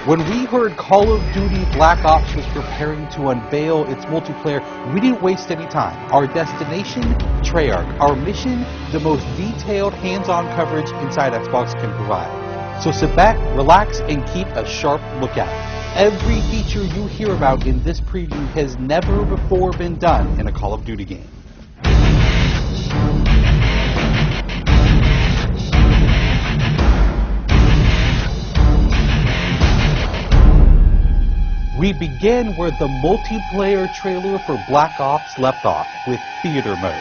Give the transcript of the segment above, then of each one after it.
When we heard Call of Duty Black Ops was preparing to unveil its multiplayer, we didn't waste any time. Our destination, Treyarch. Our mission, the most detailed hands-on coverage inside Xbox can provide. So sit back, relax, and keep a sharp lookout. Every feature you hear about in this preview has never before been done in a Call of Duty game. We begin where the multiplayer trailer for Black Ops left off, with Theater Mode.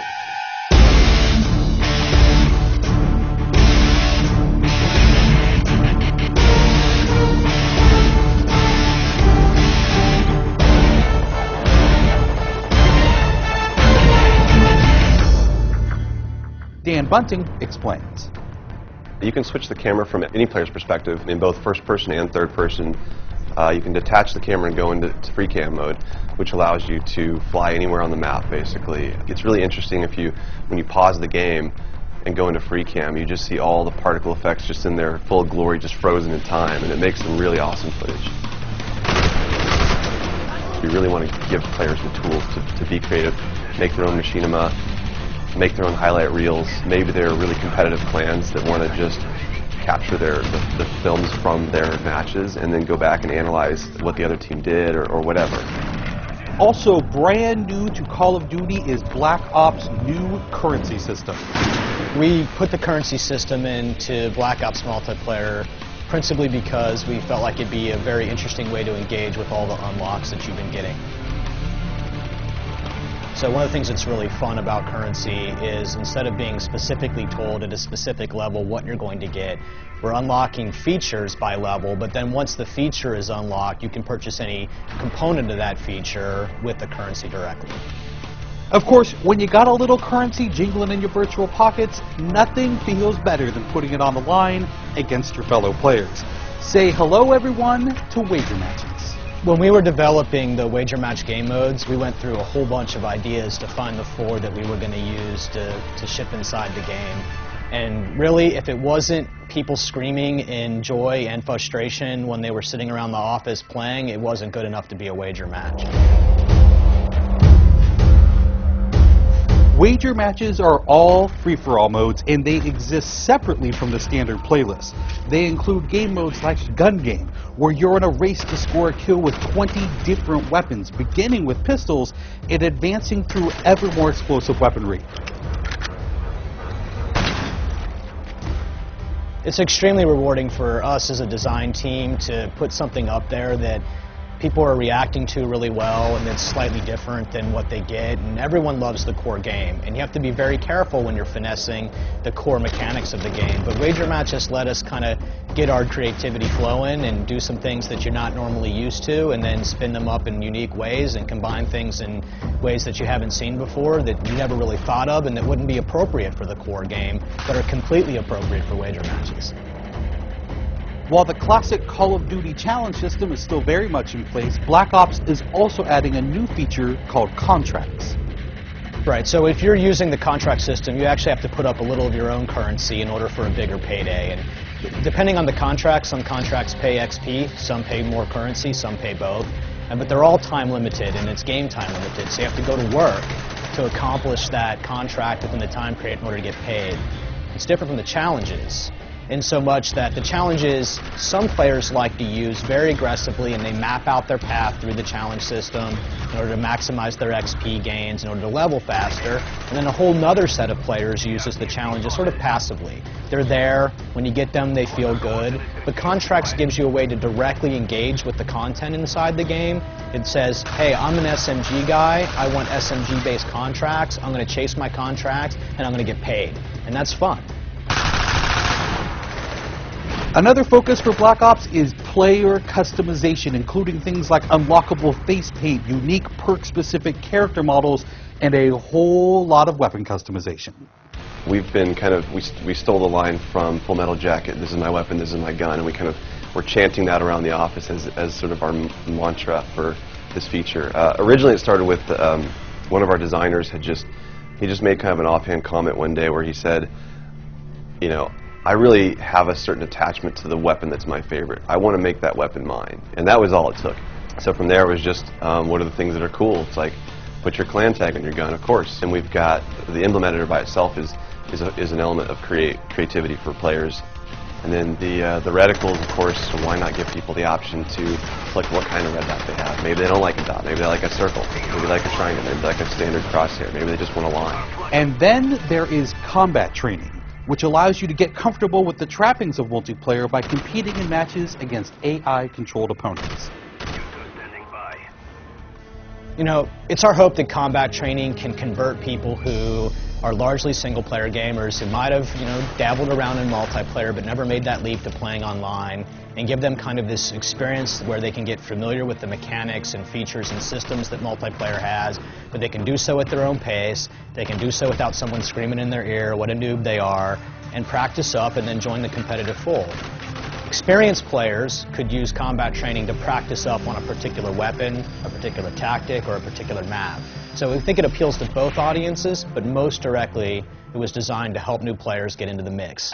Dan Bunting explains. You can switch the camera from any player's perspective in both first person and third person. You can detach the camera and go into free cam mode, which allows you to fly anywhere on the map, basically. It's really interesting when you pause the game and go into free cam, you just see all the particle effects just in their full glory, just frozen in time, and it makes some really awesome footage. You really want to give players the tools to be creative, make their own machinima, make their own highlight reels. Maybe they're really competitive clans that want to just capture the films from their matches and then go back and analyze what the other team did or whatever. Also brand new to Call of Duty is Black Ops' new currency system. We put the currency system into Black Ops multiplayer principally because we felt like it'd be a very interesting way to engage with all the unlocks that you've been getting. So one of the things that's really fun about currency is instead of being specifically told at a specific level what you're going to get, we're unlocking features by level, but then once the feature is unlocked, you can purchase any component of that feature with the currency directly. Of course, when you got a little currency jingling in your virtual pockets, nothing feels better than putting it on the line against your fellow players. Say hello, everyone, to Wager Matches. When we were developing the Wager Match game modes, we went through a whole bunch of ideas to find the 4 that we were going to use to ship inside the game. And really, if it wasn't people screaming in joy and frustration when they were sitting around the office playing, it wasn't good enough to be a Wager Match. Wager Matches are all free-for-all modes, and they exist separately from the standard playlist. They include game modes like Gun Game, where you're in a race to score a kill with 20 different weapons, beginning with pistols and advancing through ever more explosive weaponry. It's extremely rewarding for us as a design team to put something up there that people are reacting to really well and it's slightly different than what they get, and everyone loves the core game, and you have to be very careful when you're finessing the core mechanics of the game. But Wager Match just let us kind of get our creativity flowing and do some things that you're not normally used to, and then spin them up in unique ways and combine things in ways that you haven't seen before, that you never really thought of, and that wouldn't be appropriate for the core game, but are completely appropriate for Wager Matches. While the classic Call of Duty challenge system is still very much in place, Black Ops is also adding a new feature called contracts. Right, so if you're using the contract system, you actually have to put up a little of your own currency in order for a bigger payday. And depending on the contract, some contracts pay XP, some pay more currency, some pay both. But they're all time limited, and it's game time limited, so you have to go to work to accomplish that contract within the time period in order to get paid. It's different from the challenges, in so much that the challenges some players like to use very aggressively, and they map out their path through the challenge system in order to maximize their XP gains, in order to level faster. And then a whole nother set of players uses the challenges sort of passively. They're there, when you get them they feel good, but contracts gives you a way to directly engage with the content inside the game. It says, hey, I'm an SMG guy, I want SMG based contracts, I'm going to chase my contracts and I'm going to get paid. And that's fun. Another focus for Black Ops is player customization, including things like unlockable face paint, unique perk-specific character models, and a whole lot of weapon customization. We've been we stole the line from Full Metal Jacket, this is my weapon, this is my gun, and we're chanting that around the office as sort of our mantra for this feature. Originally it started with one of our designers he just made kind of an offhand comment one day where he said, you know, I really have a certain attachment to the weapon that's my favorite. I want to make that weapon mine, and that was all it took. So from there it was just, what are the things that are cool? It's like, put your clan tag on your gun, of course. And we've got, the emblem editor by itself is an element of creativity for players. And then the reticles, of course, so why not give people the option to select what kind of red dot they have. Maybe they don't like a dot, maybe they like a circle, maybe they like a triangle, maybe they like a standard crosshair, maybe they just want a line. And then there is combat training, which allows you to get comfortable with the trappings of multiplayer by competing in matches against AI-controlled opponents. You know, it's our hope that combat training can convert people who are largely single-player gamers who might have, dabbled around in multiplayer but never made that leap to playing online, and give them kind of this experience where they can get familiar with the mechanics and features and systems that multiplayer has, but they can do so at their own pace, they can do so without someone screaming in their ear what a noob they are, and practice up and then join the competitive fold. Experienced players could use combat training to practice up on a particular weapon, a particular tactic, or a particular map. So we think it appeals to both audiences, but most directly it was designed to help new players get into the mix.